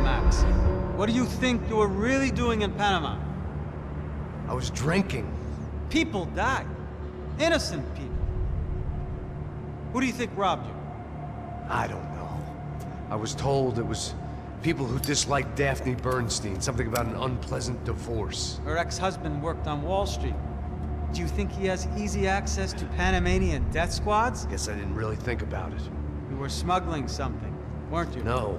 Max. What do you think you were really doing in Panama? I was drinking. People died. Innocent people. Who do you think robbed you? I don't know. I was told it was people who disliked Daphne Bernstein, something about an unpleasant divorce. Her ex-husband worked on Wall Street. Do you think he has easy access to Panamanian death squads? Guess I didn't really think about it. You were smuggling something, weren't you? No.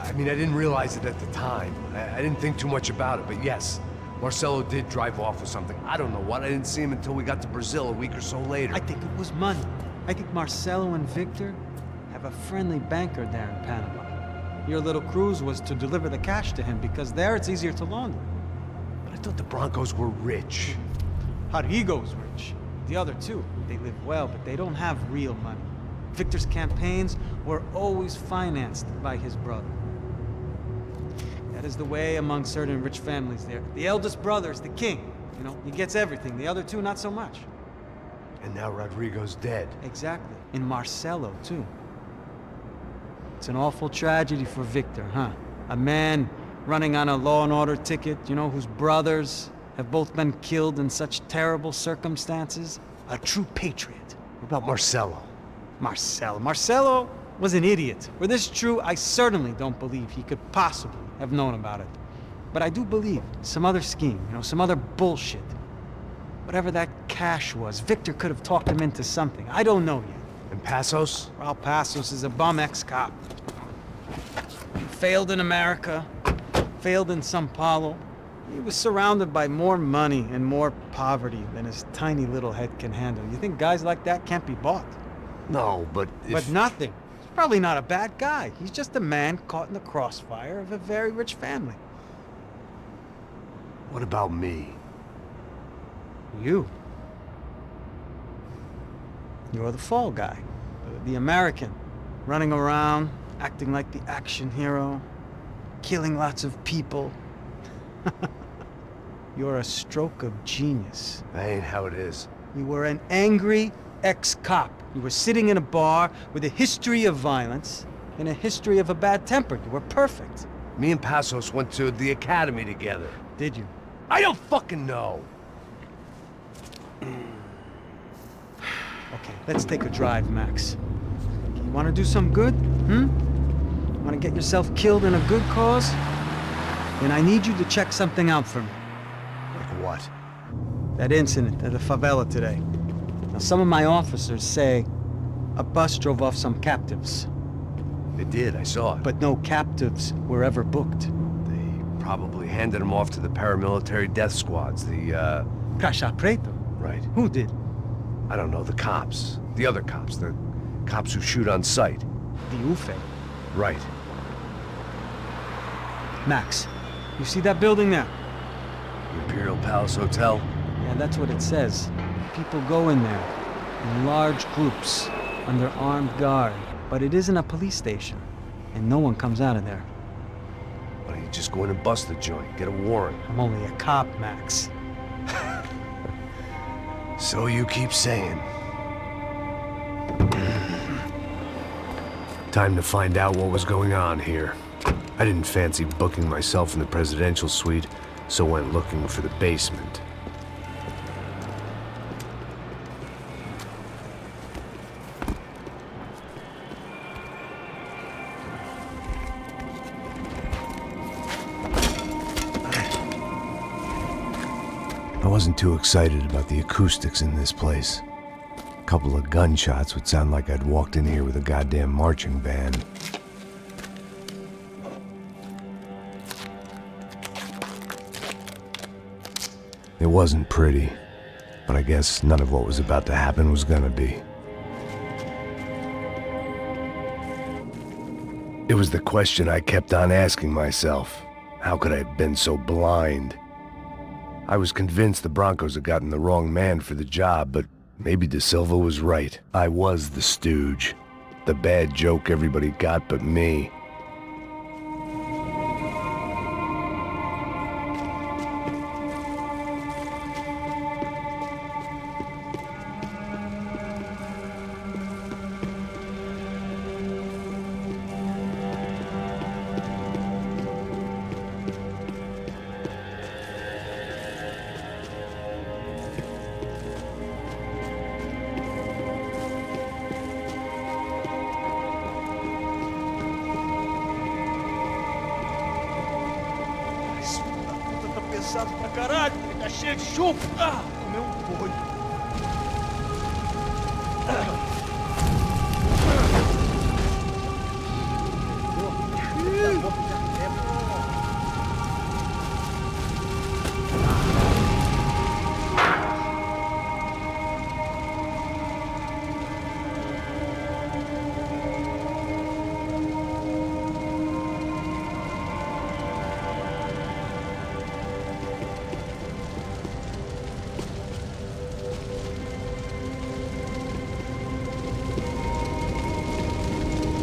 I mean, I didn't realize it at the time. I didn't think too much about it, but yes, Marcelo did drive off with something. I don't know what. I didn't see him until we got to Brazil a week or so later. I think it was money. I think Marcelo and Victor have a friendly banker there in Panama. Your little cruise was to deliver the cash to him because there it's easier to launder. But I thought the Broncos were rich. Rodrigo's rich. The other two, they live well, but they don't have real money. Victor's campaigns were always financed by his brother. That is the way among certain rich families there. The eldest brother is the king. You know, he gets everything. The other two, not so much. And now Rodrigo's dead. Exactly. And Marcelo, too. It's an awful tragedy for Victor, huh? A man running on a law and order ticket, you know, whose brothers have both been killed in such terrible circumstances. A true patriot. What about Marcelo? Marcelo was an idiot. Were this true, I certainly don't believe he could possibly have known about it. But I do believe some other scheme, you know, some other bullshit. Whatever that cash was, Victor could have talked him into something. I don't know yet. And Passos? Well, Passos is a bum ex-cop. He failed in America, failed in Sao Paulo. He was surrounded by more money and more poverty than his tiny little head can handle. You think guys like that can't be bought? No, but if... But nothing. He's probably not a bad guy. He's just a man caught in the crossfire of a very rich family. What about me? You. You're the fall guy. The American. Running around, acting like the action hero. Killing lots of people. You're a stroke of genius. That ain't how it is. You were an angry ex-cop. You were sitting in a bar with a history of violence and a history of a bad temper. You were perfect. Me and Passos went to the academy together. Did you? I don't fucking know. Okay, let's take a drive, Max. You want to do some good? Want to get yourself killed in a good cause? Then I need you to check something out for me. Like what? That incident at the favela today. Now, some of my officers say a bus drove off some captives. It did, I saw it. But no captives were ever booked. They probably handed them off to the paramilitary death squads, the, Caixa Preto? Right. Who did? I don't know, the cops. The other cops, the cops who shoot on sight. The UFE. Right. Max, you see that building there? The Imperial Palace Hotel? Yeah, that's what it says. People go in there, in large groups, under armed guard. But it isn't a police station, and no one comes out of there. Why don't you just go in and bust the joint, get a warrant? I'm only a cop, Max. So you keep saying. Time to find out what was going on here. I didn't fancy booking myself in the presidential suite, so went looking for the basement. I wasn't too excited about the acoustics in this place. A couple of gunshots would sound like I'd walked in here with a goddamn marching band. It wasn't pretty, but I guess none of what was about to happen was gonna be. It was the question I kept on asking myself. How could I have been so blind? I was convinced the Broncos had gotten the wrong man for the job, but maybe De Silva was right. I was the stooge. The bad joke everybody got but me. cansado pra caralho, ele tá cheio de chumbo. Ah, comeu um bolho.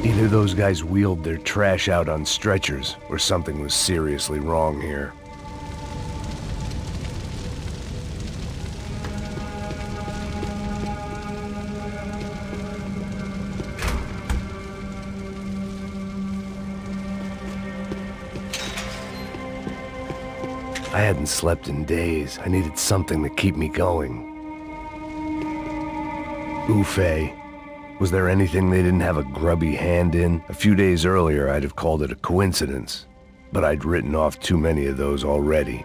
Either those guys wheeled their trash out on stretchers, or something was seriously wrong here. I hadn't slept in days. I needed something to keep me going. Ufe. Was there anything they didn't have a grubby hand in? A few days earlier, I'd have called it a coincidence, but I'd written off too many of those already.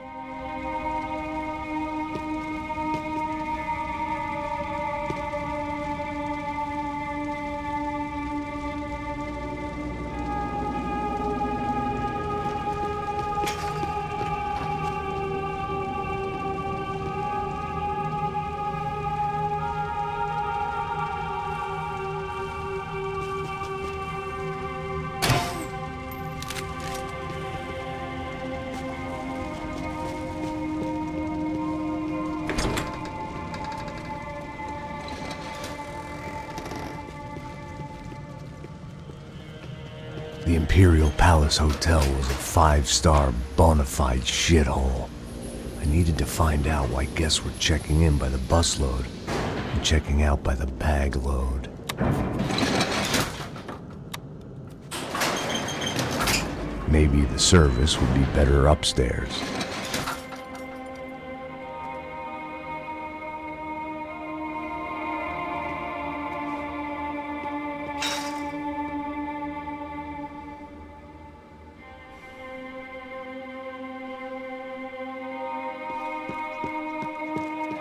The Imperial Palace Hotel was a 5-star bona fide shithole. I needed to find out why guests were checking in by the busload and checking out by the bag load. Maybe the service would be better upstairs.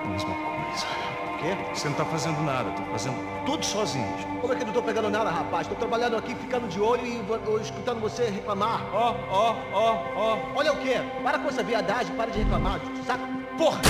Mesma coisa. O quê? Você não tá fazendo nada, tô fazendo tudo sozinho. Como é que eu não tô pegando nada, rapaz? Tô trabalhando aqui, ficando de olho e escutando você reclamar. Ó. Olha o quê? Para com essa viadagem, para de reclamar, saca? Porra!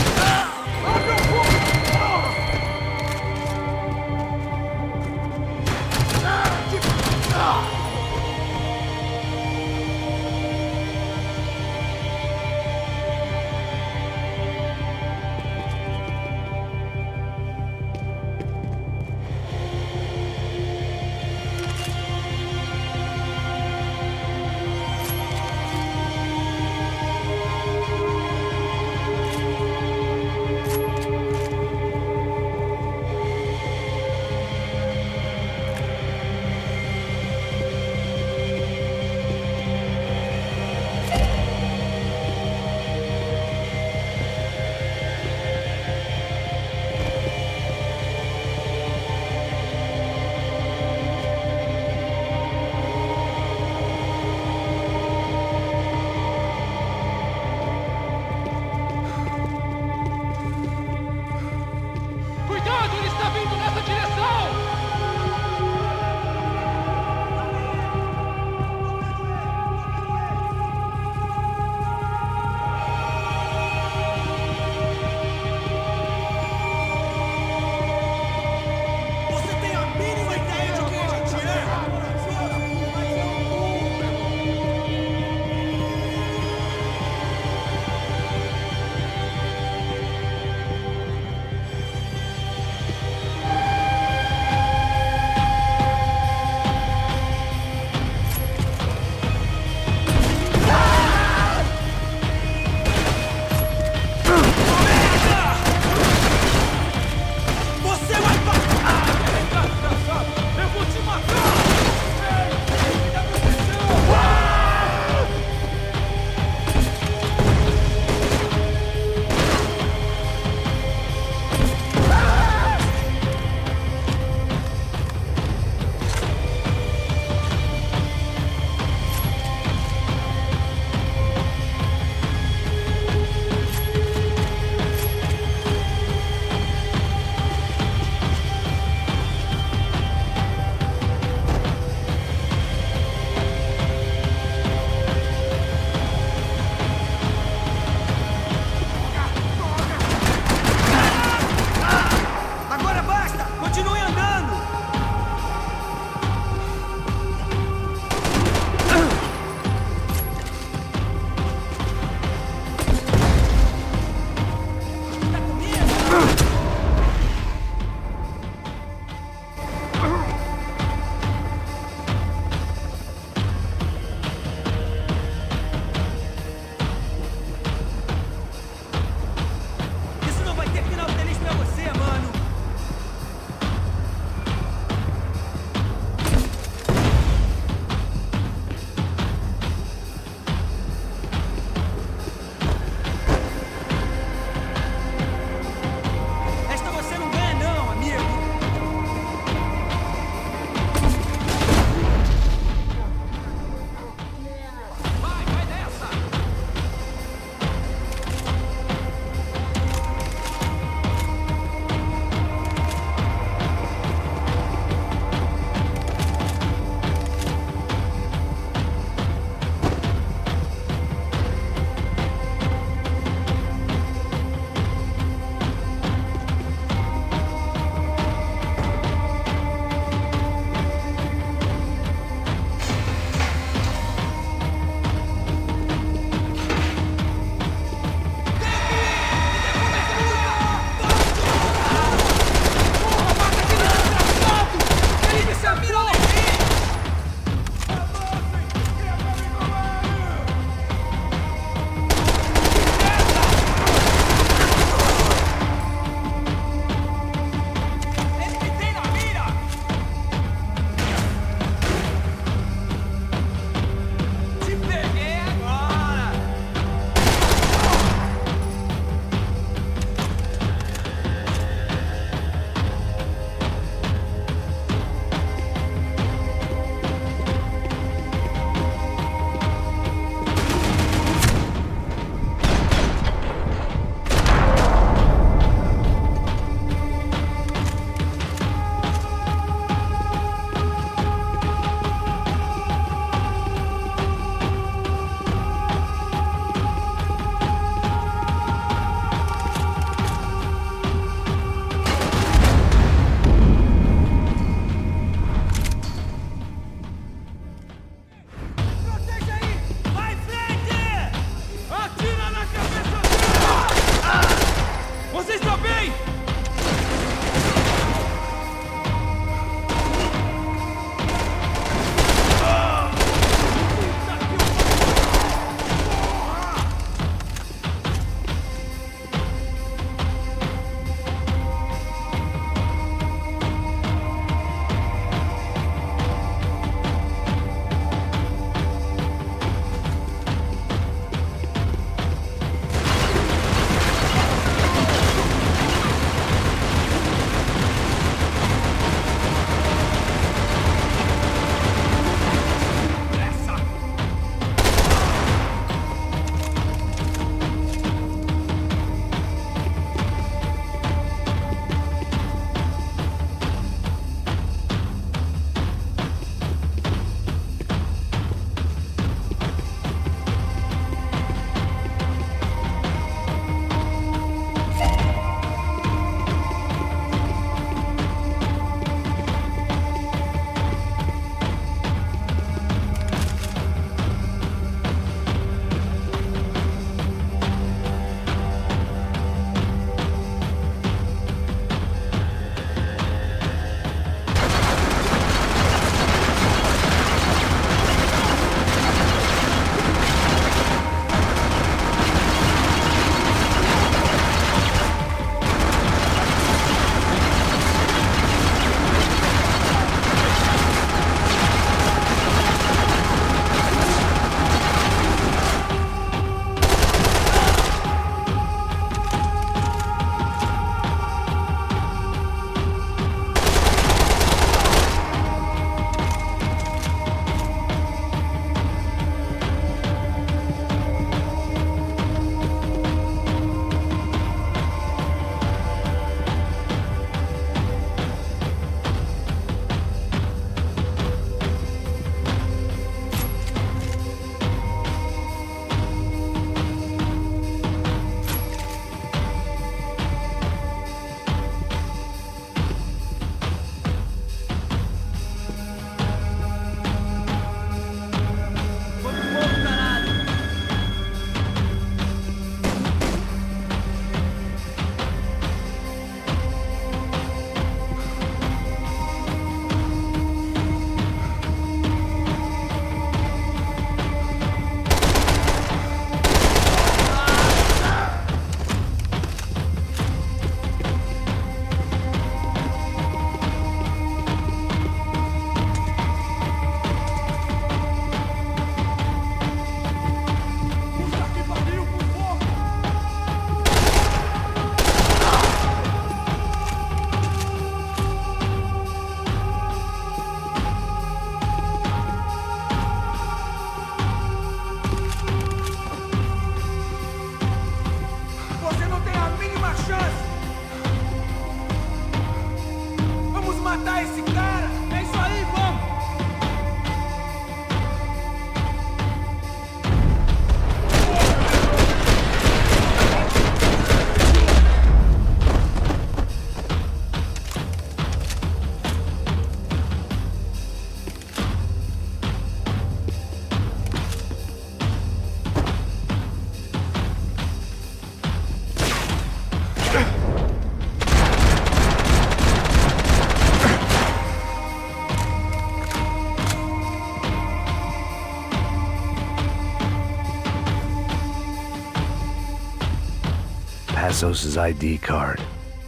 Passos' ID card.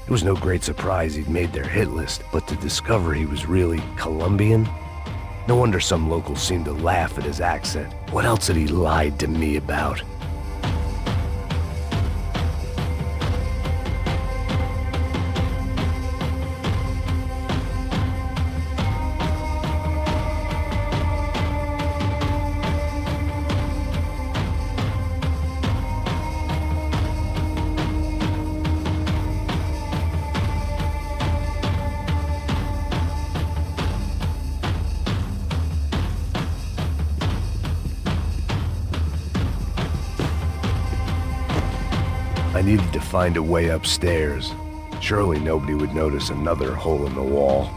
It was no great surprise he'd made their hit list, but to discover he was really Colombian? No wonder some locals seemed to laugh at his accent. What else had he lied to me about? I needed to find a way upstairs. Surely nobody would notice another hole in the wall.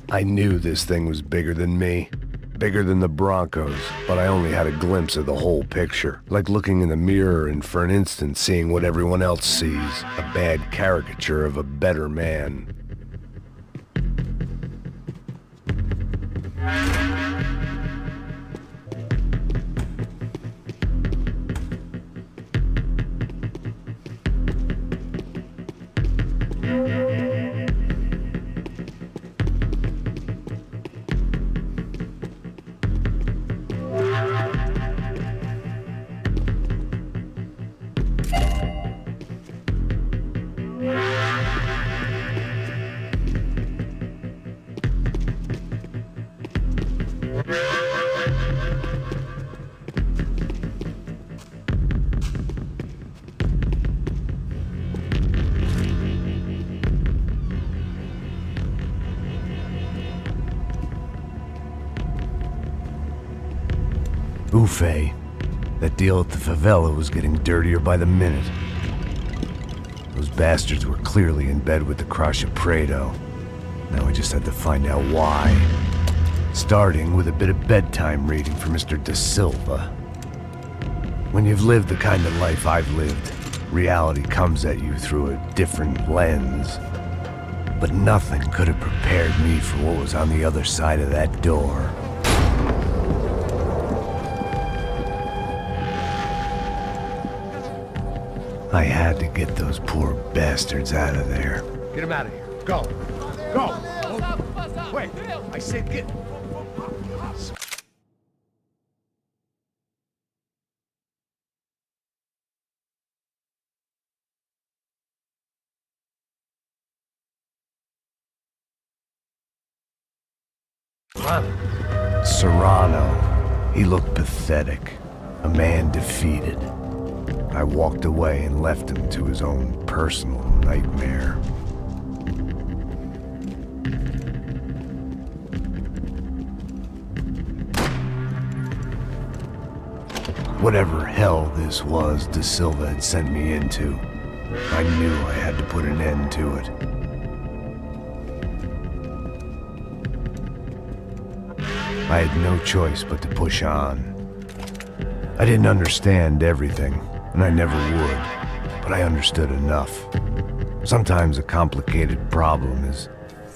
I knew this thing was bigger than me, bigger than the Broncos, but I only had a glimpse of the whole picture, like looking in the mirror and for an instant seeing what everyone else sees, a bad caricature of a better man. Buffet. That deal at the favela was getting dirtier by the minute. Those bastards were clearly in bed with the Crusher Prado. Now we just had to find out why. Starting with a bit of bedtime reading for Mr. Da Silva. When you've lived the kind of life I've lived, reality comes at you through a different lens. But nothing could have prepared me for what was on the other side of that door. I had to get those poor bastards out of there. Get him out of here. Go. Go. Wait. I said get... Serrano. He looked pathetic. A man defeated. I walked away and left him to his own personal nightmare. Whatever hell this was Da Silva had sent me into, I knew I had to put an end to it. I had no choice but to push on. I didn't understand everything, and I never would, but I understood enough. Sometimes a complicated problem is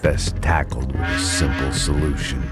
best tackled with a simple solution.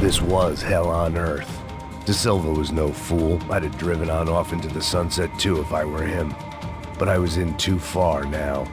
This was hell on earth. De Silva was no fool. I'd have driven on off into the sunset too if I were him. But I was in too far now.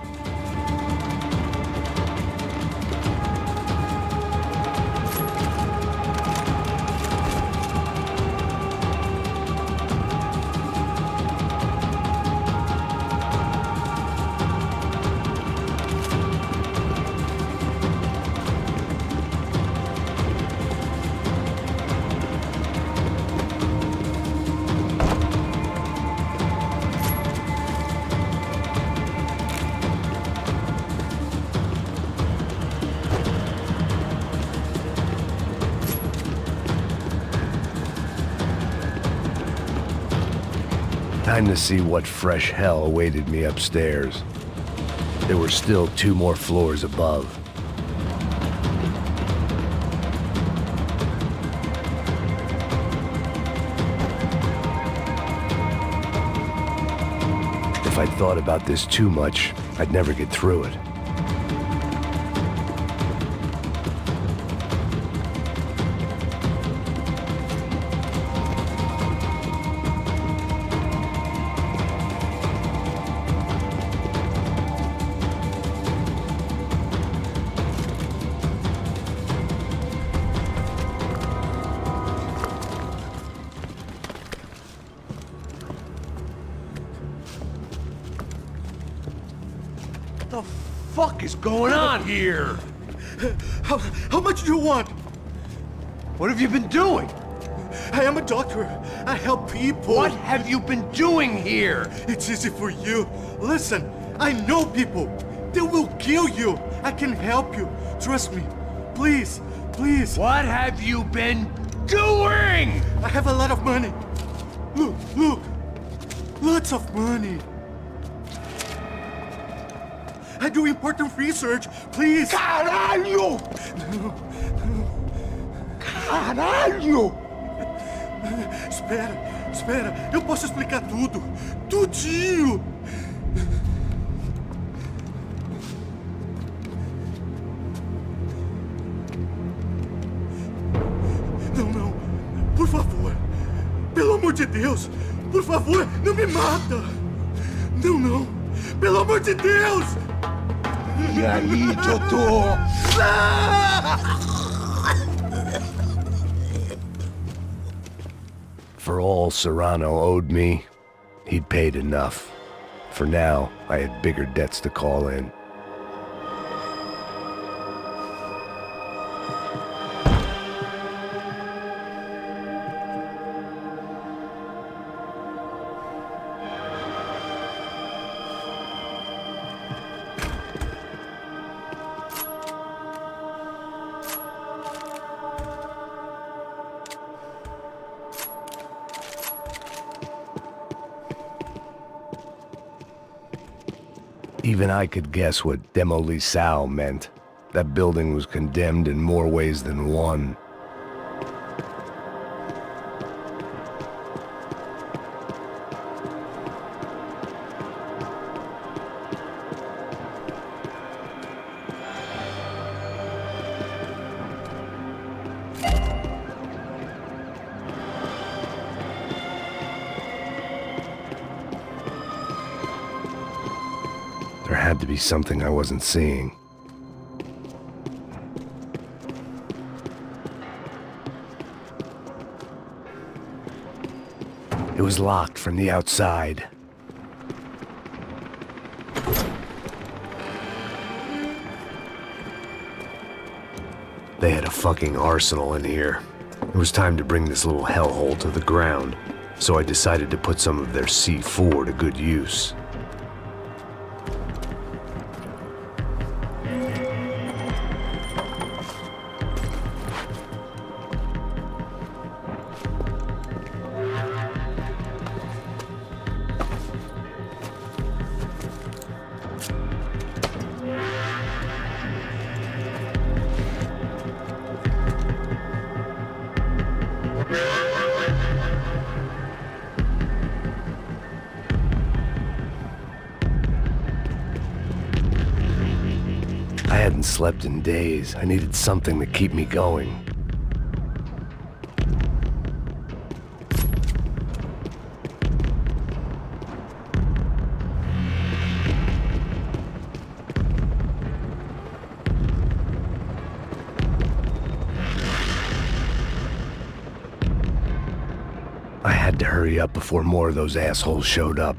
Time to see what fresh hell awaited me upstairs. There were still 2 more floors above. If I'd thought about this too much, I'd never get through it. What the fuck is going on here? How much do you want? What have you been doing? I am a doctor. I help people. What have you been doing here? It's easy for you. Listen, I know people. They will kill you. I can help you. Trust me. Please, please. What have you been doing? I have a lot of money. Look, look. Lots of money. I do important research. Please. Caralho! Caralho! Espera. Eu posso explicar tudo. Tudinho. Não. Por favor. Pelo amor de Deus. Por favor, não me mata. Não. Pelo amor de Deus. E aí, doutor? For all Serrano owed me, he'd paid enough. For now, I had bigger debts to call in. Even I could guess what Demolisal meant. That building was condemned in more ways than one. There had to be something I wasn't seeing. It was locked from the outside. They had a fucking arsenal in here. It was time to bring this little hellhole to the ground, so I decided to put some of their C4 to good use. I hadn't slept in days. I needed something to keep me going. I had to hurry up before more of those assholes showed up.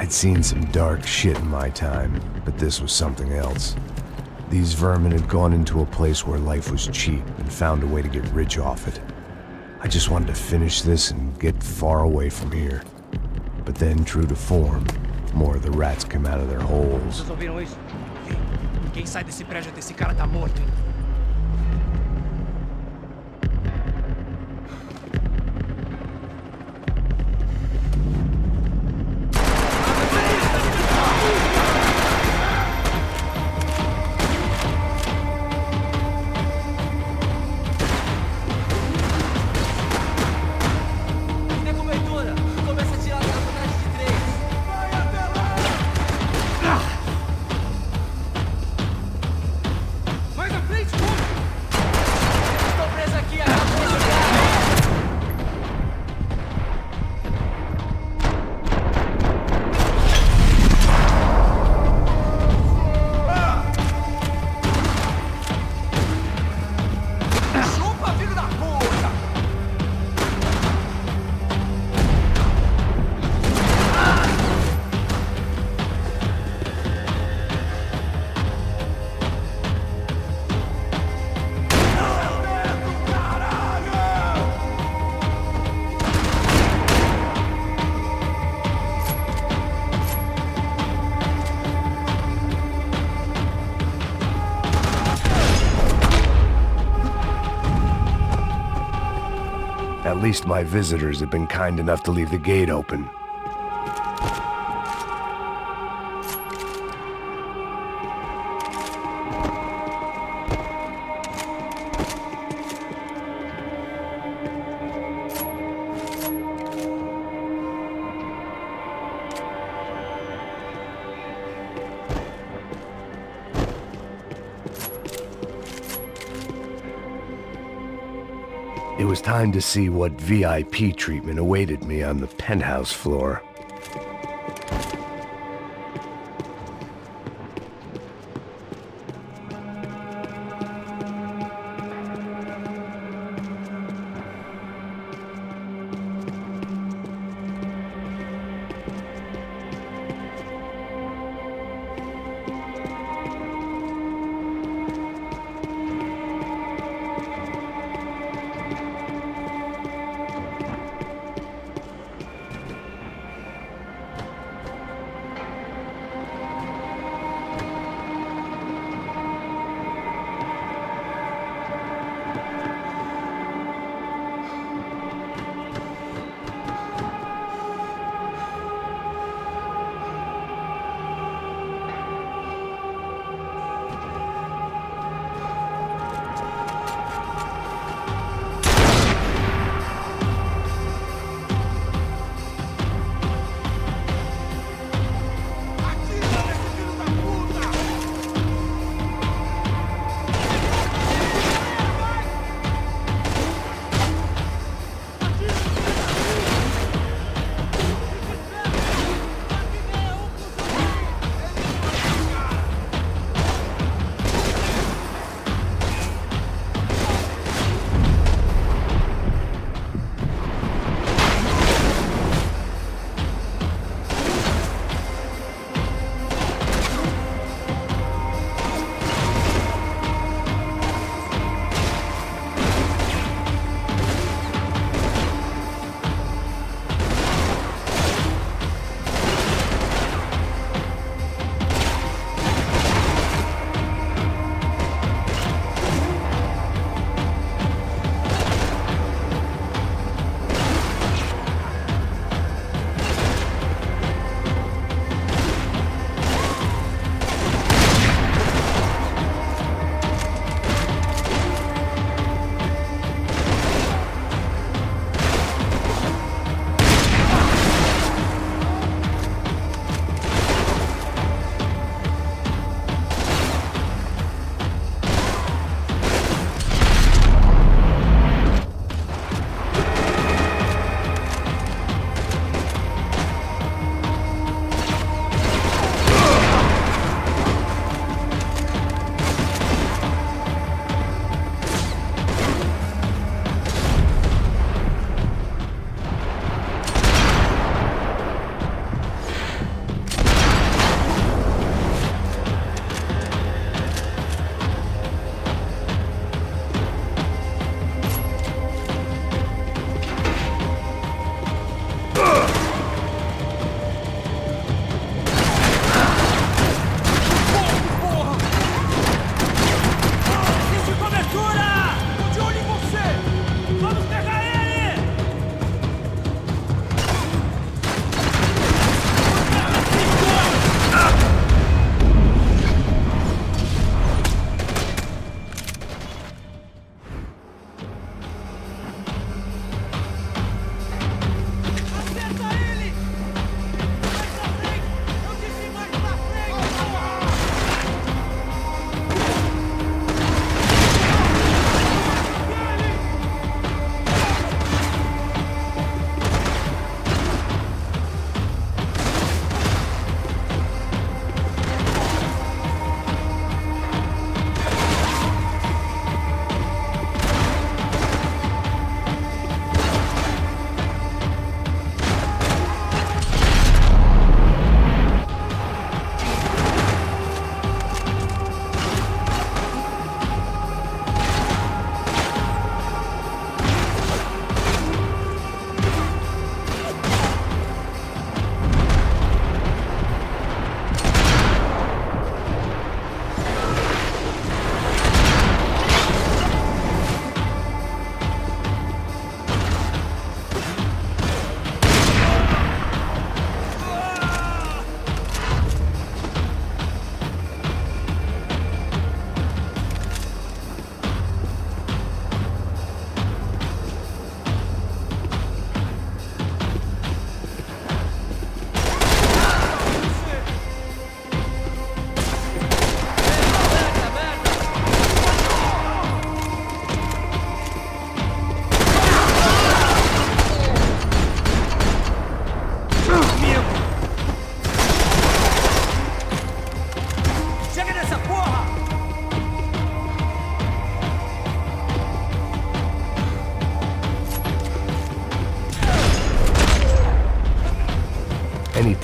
I'd seen some dark shit in my time, but this was something else. These vermin had gone into a place where life was cheap and found a way to get rich off it. I just wanted to finish this and get far away from here. But then, true to form, more of the rats came out of their holes. Vocês ouviram isso? Quem sai desse prédio desse cara tá morto, hein? At least my visitors have been kind enough to leave the gate open. It was time to see what VIP treatment awaited me on the penthouse floor.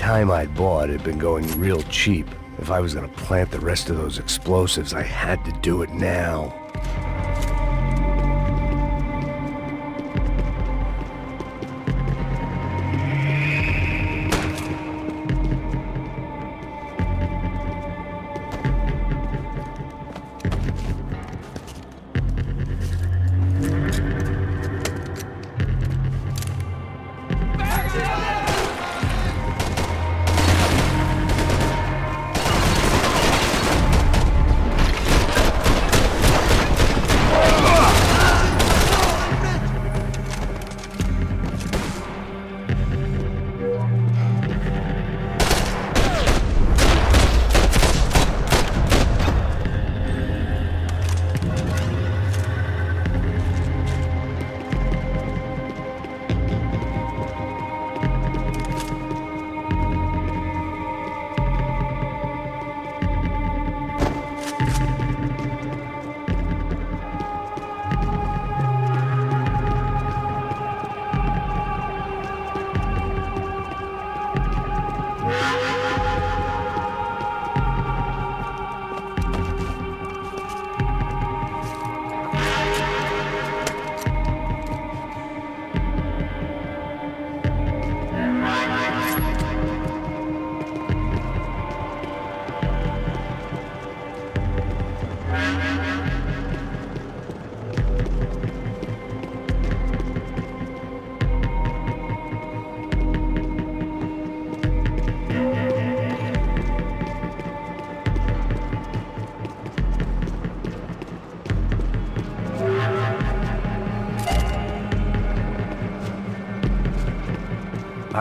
time I'd bought had been going real cheap. If I was gonna plant the rest of those explosives, I had to do it now.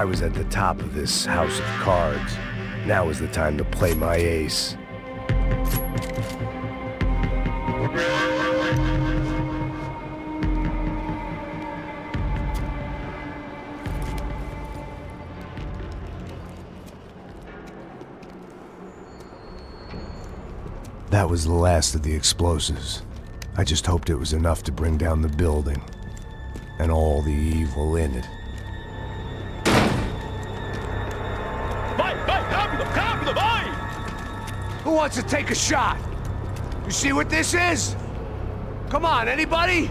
I was at the top of this house of cards. Now was the time to play my ace. That was the last of the explosives. I just hoped it was enough to bring down the building and all the evil in it. Who wants to take a shot? You see what this is? Come on, anybody?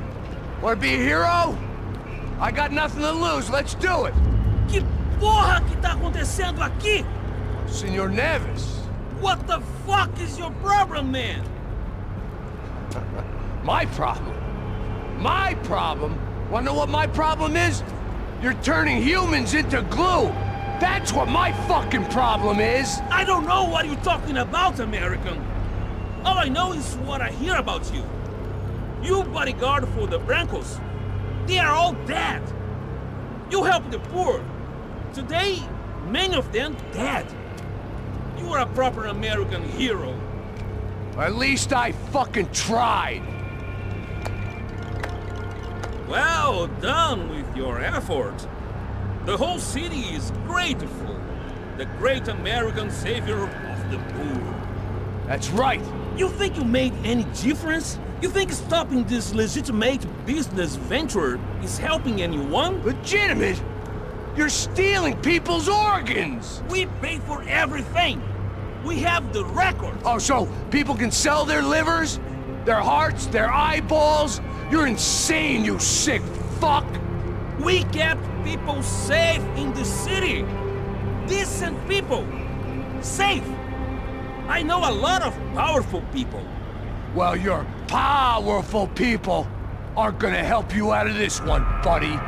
Want to be a hero? I got nothing to lose, let's do it! Que porra que tá acontecendo aqui? Senor Neves. What the fuck is your problem, man? My problem? My problem? Wanna know what my problem is? You're turning humans into glue! That's what my fucking problem is! I don't know what you're talking about, American. All I know is what I hear about you. You bodyguard for the Brancos. They are all dead. You help the poor. Today, many of them dead. You are a proper American hero. At least I fucking tried. Well done with your effort. The whole city is grateful. The great American savior of the poor. That's right. You think you made any difference? You think stopping this legitimate business venture is helping anyone? Legitimate? You're stealing people's organs! We pay for everything. We have the record. Oh, so people can sell their livers? Their hearts? Their eyeballs? You're insane, you sick fuck! We kept people safe in the city. Decent people. Safe. I know a lot of powerful people. Well, your powerful people aren't gonna help you out of this one, buddy.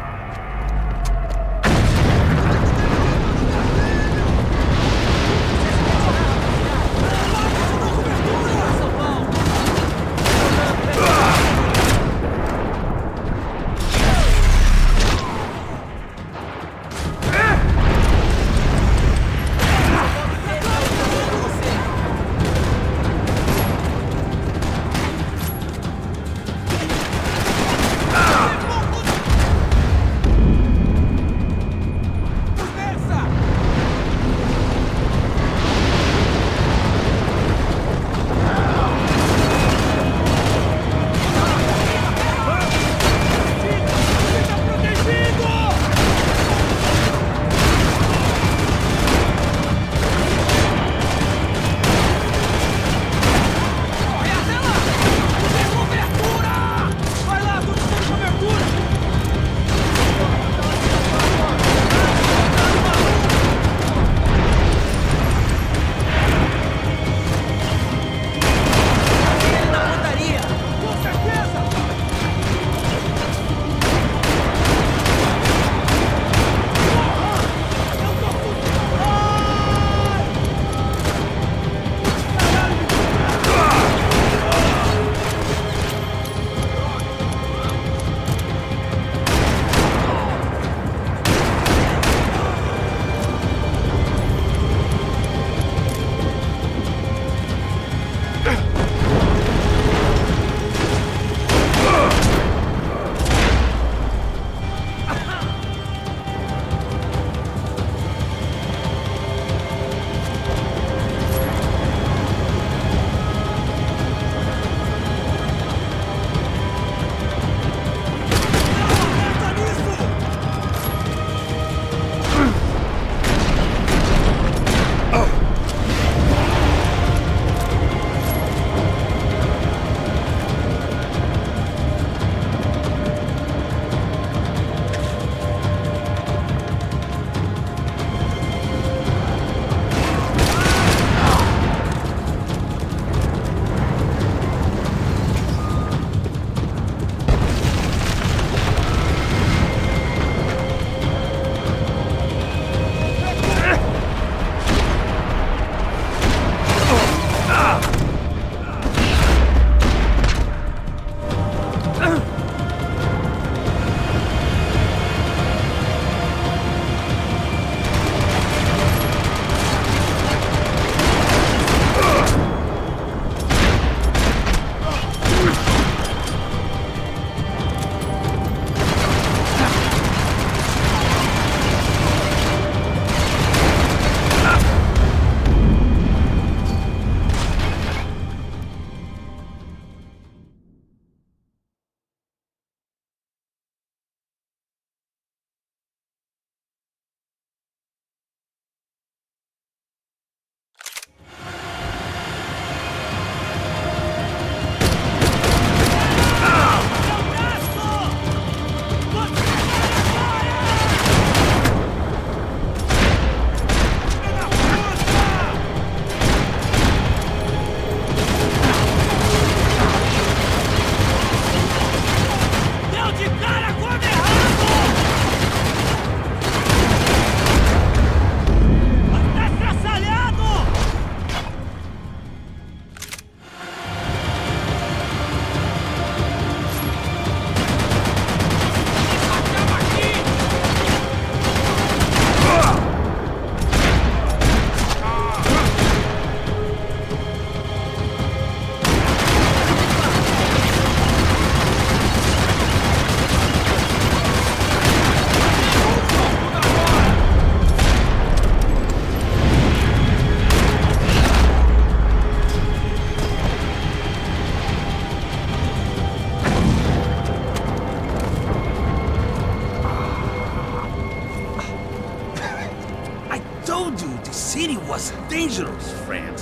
was dangerous, friend.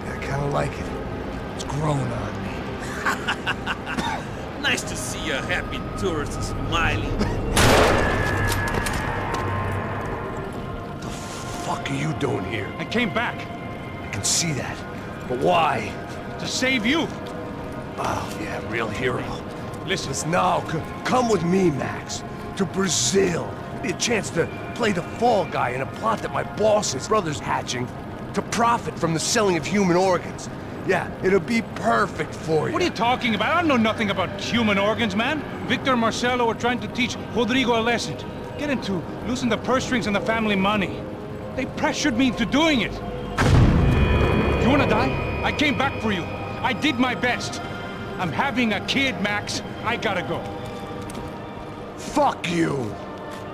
I kinda like it. It's growing on me. Nice to see a happy tourist smiling. What the fuck are you doing here? I came back I can see that. But why? to save you. Oh, yeah, real hero. Listen, Listen, now, come with me, Max. To Brazil. Be a chance to play the fall guy in a plot that my boss's brother's hatching to profit from the selling of human organs. Yeah, it'll be perfect for you. what are you talking about? I don't know nothing about human organs, man. Victor and Marcelo were trying to teach Rodrigo a lesson. Get him to loosen the purse strings and the family money. They pressured me into doing it. You wanna die? I came back for you. I did my best. I'm having a kid, Max. I gotta go. Fuck you!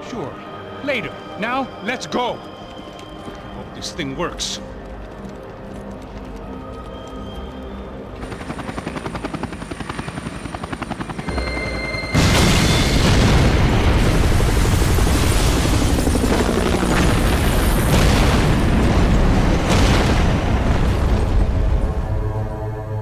Sure. Later. Now, let's go. Hope this thing works.